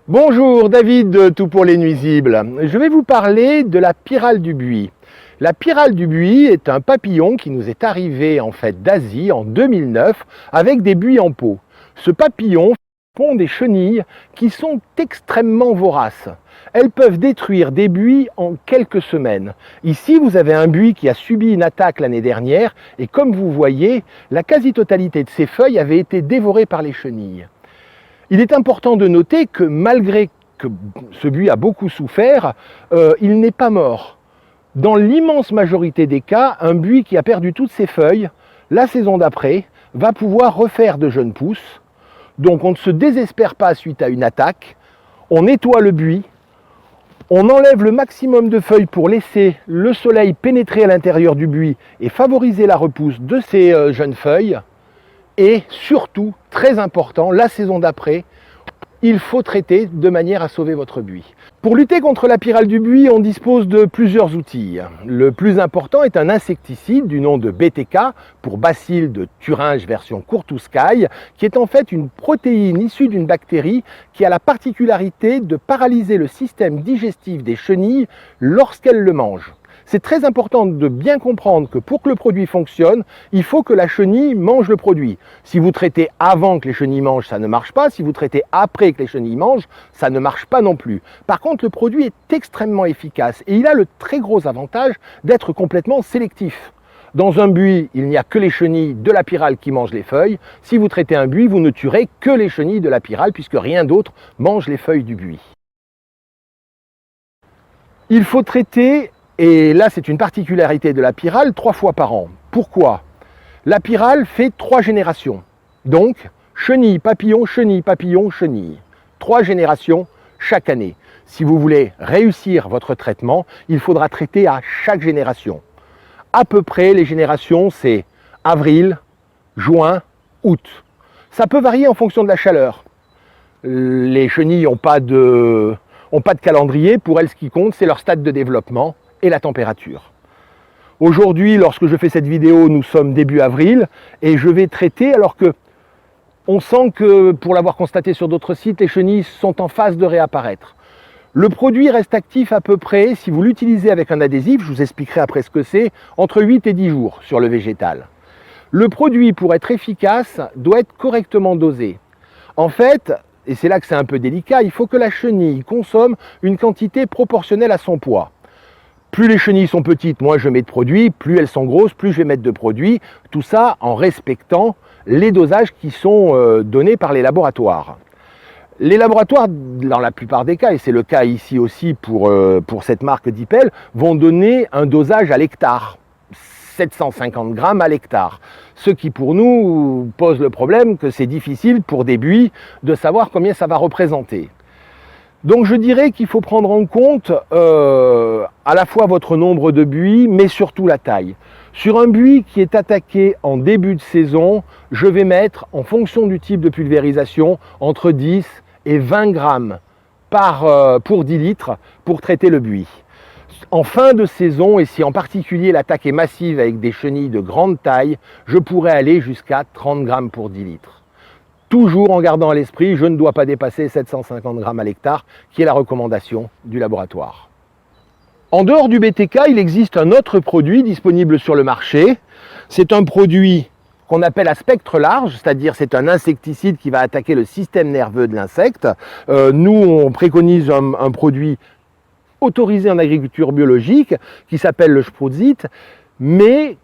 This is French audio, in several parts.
Bonjour, David de Tout pour les nuisibles. Je vais vous parler de la pyrale du buis. La pyrale du buis est un papillon qui nous est arrivé en fait d'Asie en 2009 avec des buis en pot. Ce papillon pond des chenilles qui sont extrêmement voraces. Elles peuvent détruire des buis en quelques semaines. Ici, vous avez un buis qui a subi une attaque l'année dernière et comme vous voyez, la quasi-totalité de ses feuilles avait été dévorée par les chenilles. Il est important de noter que malgré que ce buis a beaucoup souffert, il n'est pas mort. Dans l'immense majorité des cas, un buis qui a perdu toutes ses feuilles, la saison d'après, va pouvoir refaire de jeunes pousses. Donc on ne se désespère pas suite à une attaque, on nettoie le buis, on enlève le maximum de feuilles pour laisser le soleil pénétrer à l'intérieur du buis et favoriser la repousse de ces jeunes feuilles. Et surtout, très important, la saison d'après, il faut traiter de manière à sauver votre buis. Pour lutter contre la pyrale du buis, on dispose de plusieurs outils. Le plus important est un insecticide du nom de BTK, pour Bacille de Thuringe version courtouscaille, qui est en fait une protéine issue d'une bactérie qui a la particularité de paralyser le système digestif des chenilles lorsqu'elles le mangent. C'est très important de bien comprendre que pour que le produit fonctionne, il faut que la chenille mange le produit. Si vous traitez avant que les chenilles mangent, ça ne marche pas. Si vous traitez après que les chenilles mangent, ça ne marche pas non plus. Par contre, le produit est extrêmement efficace et il a le très gros avantage d'être complètement sélectif. Dans un buis, il n'y a que les chenilles de la pyrale qui mangent les feuilles. Si vous traitez un buis, vous ne tuerez que les chenilles de la pyrale puisque rien d'autre mange les feuilles du buis. Il faut traiter. Et là, c'est une particularité de la pyrale, 3 fois par an. Pourquoi? La pyrale fait 3 générations. Donc, chenille, papillon, chenille, papillon, chenille. 3 générations chaque année. Si vous voulez réussir votre traitement, il faudra traiter à chaque génération. À peu près, les générations, c'est avril, juin, août. Ça peut varier en fonction de la chaleur. Les chenilles n'ont pas de calendrier. Pour elles, ce qui compte, c'est leur stade de développement et la température. Aujourd'hui, lorsque je fais cette vidéo, nous sommes début avril et je vais traiter alors que on sent que, pour l'avoir constaté sur d'autres sites, les chenilles sont en phase de réapparaître. Le produit reste actif à peu près, si vous l'utilisez avec un adhésif, je vous expliquerai après ce que c'est, entre 8 et 10 jours sur le végétal. Le produit, pour être efficace, doit être correctement dosé. En fait, et c'est là que c'est un peu délicat, il faut que la chenille consomme une quantité proportionnelle à son poids. Plus les chenilles sont petites, moins je mets de produits, plus elles sont grosses, plus je vais mettre de produits. Tout ça en respectant les dosages qui sont donnés par les laboratoires. Les laboratoires, dans la plupart des cas, et c'est le cas ici aussi pour cette marque Dipel, vont donner un dosage à l'hectare, 750 grammes à l'hectare. Ce qui pour nous pose le problème que c'est difficile pour des buis de savoir combien ça va représenter. Donc je dirais qu'il faut prendre en compte à la fois votre nombre de buis, mais surtout la taille. Sur un buis qui est attaqué en début de saison, je vais mettre, en fonction du type de pulvérisation, entre 10 et 20 grammes pour 10 litres pour traiter le buis. En fin de saison, et si en particulier l'attaque est massive avec des chenilles de grande taille, je pourrais aller jusqu'à 30 grammes pour 10 litres. Toujours en gardant à l'esprit, je ne dois pas dépasser 750 grammes à l'hectare, qui est la recommandation du laboratoire. En dehors du BTK, il existe un autre produit disponible sur le marché. C'est un produit qu'on appelle à spectre large, c'est-à-dire c'est un insecticide qui va attaquer le système nerveux de l'insecte. Nous, on préconise un produit autorisé en agriculture biologique qui s'appelle le Sprotzit. Mais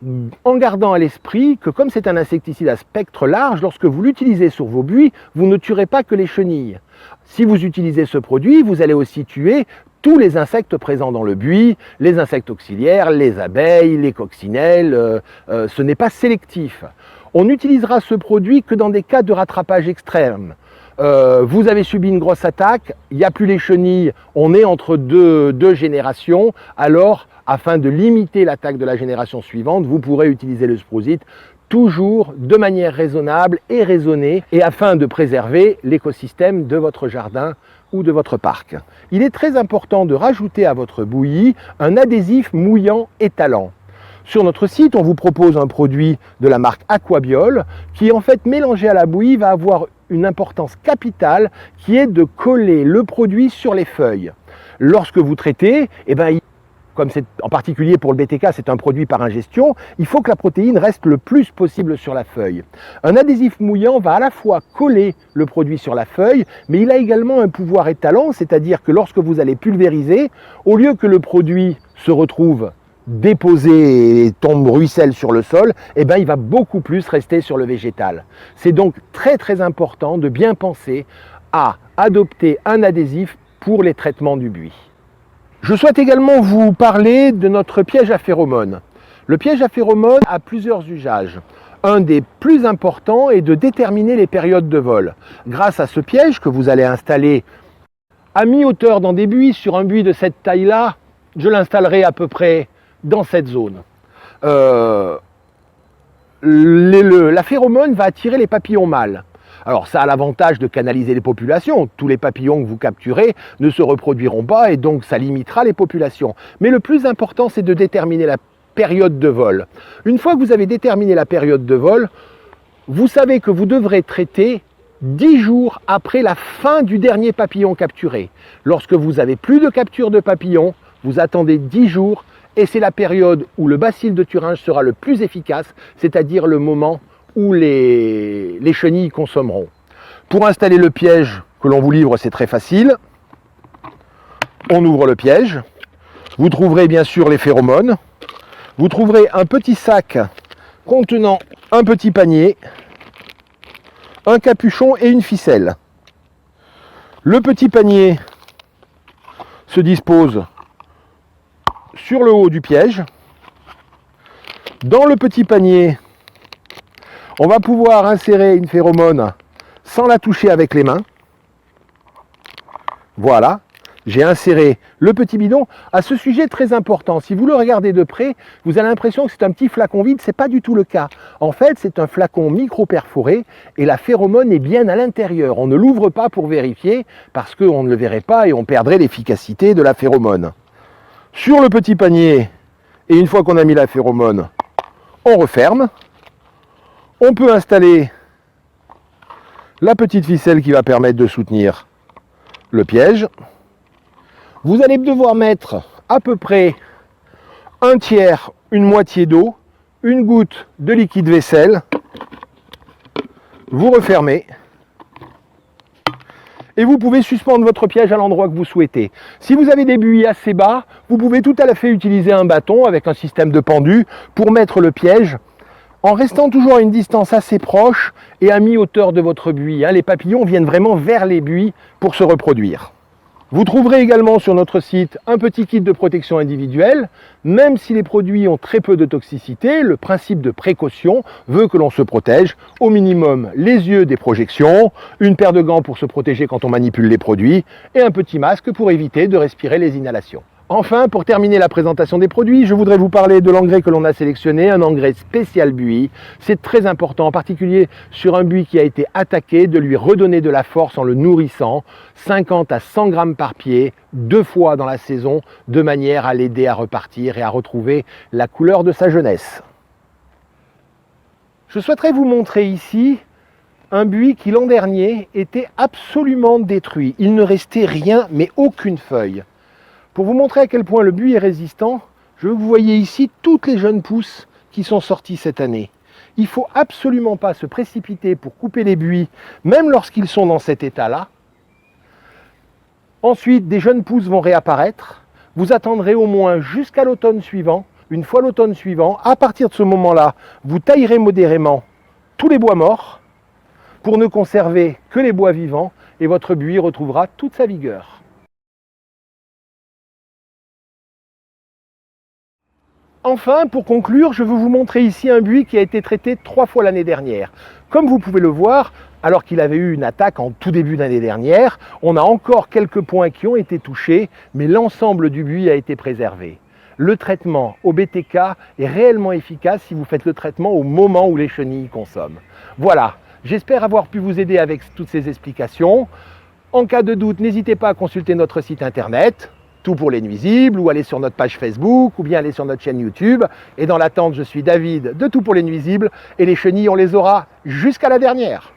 en gardant à l'esprit que comme c'est un insecticide à spectre large, lorsque vous l'utilisez sur vos buis, vous ne tuerez pas que les chenilles. Si vous utilisez ce produit, vous allez aussi tuer tous les insectes présents dans le buis, les insectes auxiliaires, les abeilles, les coccinelles, ce n'est pas sélectif. On n'utilisera ce produit que dans des cas de rattrapage extrême. Vous avez subi une grosse attaque, il n'y a plus les chenilles, on est entre deux générations, alors afin de limiter l'attaque de la génération suivante, vous pourrez utiliser le Sprotzit toujours de manière raisonnable et raisonnée et afin de préserver l'écosystème de votre jardin ou de votre parc. Il est très important de rajouter à votre bouillie un adhésif mouillant étalant. Sur notre site, on vous propose un produit de la marque Aquabiol qui, en fait, mélangé à la bouillie, va avoir une importance capitale qui est de coller le produit sur les feuilles. Lorsque vous traitez, comme c'est en particulier pour le BTK, c'est un produit par ingestion, il faut que la protéine reste le plus possible sur la feuille. Un adhésif mouillant va à la fois coller le produit sur la feuille, mais il a également un pouvoir étalant, c'est-à-dire que lorsque vous allez pulvériser, au lieu que le produit se retrouve déposé et tombe, ruisselle sur le sol, il va beaucoup plus rester sur le végétal. C'est donc très très important de bien penser à adopter un adhésif pour les traitements du buis. Je souhaite également vous parler de notre piège à phéromones. Le piège à phéromones a plusieurs usages. Un des plus importants est de déterminer les périodes de vol. Grâce à ce piège que vous allez installer à mi-hauteur dans des buis, sur un buis de cette taille-là, je l'installerai à peu près dans cette zone. La phéromone va attirer les papillons mâles. Alors ça a l'avantage de canaliser les populations. Tous les papillons que vous capturez ne se reproduiront pas et donc ça limitera les populations. Mais le plus important, c'est de déterminer la période de vol. Une fois que vous avez déterminé la période de vol, vous savez que vous devrez traiter 10 jours après la fin du dernier papillon capturé. Lorsque vous avez plus de capture de papillons, vous attendez 10 jours et c'est la période où le bacille de Thuringe sera le plus efficace, c'est-à-dire le moment où les chenilles consommeront. Pour installer le piège que l'on vous livre, c'est très facile. On ouvre le piège. Vous trouverez bien sûr les phéromones. Vous trouverez un petit sac contenant un petit panier, un capuchon et une ficelle. Le petit panier se dispose sur le haut du piège. Dans le petit panier, on va pouvoir insérer une phéromone sans la toucher avec les mains. Voilà, j'ai inséré le petit bidon. À ce sujet très important, si vous le regardez de près, vous avez l'impression que c'est un petit flacon vide, ce n'est pas du tout le cas. En fait, c'est un flacon micro-perforé et la phéromone est bien à l'intérieur. On ne l'ouvre pas pour vérifier parce qu'on ne le verrait pas et on perdrait l'efficacité de la phéromone. Sur le petit panier, et une fois qu'on a mis la phéromone, on referme. On peut installer la petite ficelle qui va permettre de soutenir le piège. Vous allez devoir mettre à peu près un tiers, une moitié d'eau, une goutte de liquide vaisselle. Vous refermez. Et vous pouvez suspendre votre piège à l'endroit que vous souhaitez. Si vous avez des buis assez bas, vous pouvez tout à fait utiliser un bâton avec un système de pendu pour mettre le piège en restant toujours à une distance assez proche et à mi-hauteur de votre buis. Les papillons viennent vraiment vers les buis pour se reproduire. Vous trouverez également sur notre site un petit kit de protection individuelle. Même si les produits ont très peu de toxicité, le principe de précaution veut que l'on se protège au minimum les yeux des projections, une paire de gants pour se protéger quand on manipule les produits et un petit masque pour éviter de respirer les inhalations. Enfin, pour terminer la présentation des produits, je voudrais vous parler de l'engrais que l'on a sélectionné, un engrais spécial buis. C'est très important, en particulier sur un buis qui a été attaqué, de lui redonner de la force en le nourrissant, 50 à 100 grammes par pied, 2 fois dans la saison, de manière à l'aider à repartir et à retrouver la couleur de sa jeunesse. Je souhaiterais vous montrer ici un buis qui l'an dernier était absolument détruit. Il ne restait rien, mais aucune feuille. Pour vous montrer à quel point le buis est résistant, je veux que vous voyez ici toutes les jeunes pousses qui sont sorties cette année. Il ne faut absolument pas se précipiter pour couper les buis, même lorsqu'ils sont dans cet état-là. Ensuite, des jeunes pousses vont réapparaître. Vous attendrez au moins jusqu'à l'automne suivant. Une fois l'automne suivant, à partir de ce moment-là, vous taillerez modérément tous les bois morts pour ne conserver que les bois vivants et votre buis retrouvera toute sa vigueur. Enfin, pour conclure, je veux vous montrer ici un buis qui a été traité 3 fois l'année dernière. Comme vous pouvez le voir, alors qu'il avait eu une attaque en tout début d'année dernière, on a encore quelques points qui ont été touchés, mais l'ensemble du buis a été préservé. Le traitement au BTK est réellement efficace si vous faites le traitement au moment où les chenilles consomment. Voilà, j'espère avoir pu vous aider avec toutes ces explications. En cas de doute, n'hésitez pas à consulter notre site internet, Tout pour les nuisibles, ou aller sur notre page Facebook, ou bien aller sur notre chaîne YouTube. Et dans l'attente, je suis David de Tout pour les nuisibles, et les chenilles, on les aura jusqu'à la dernière.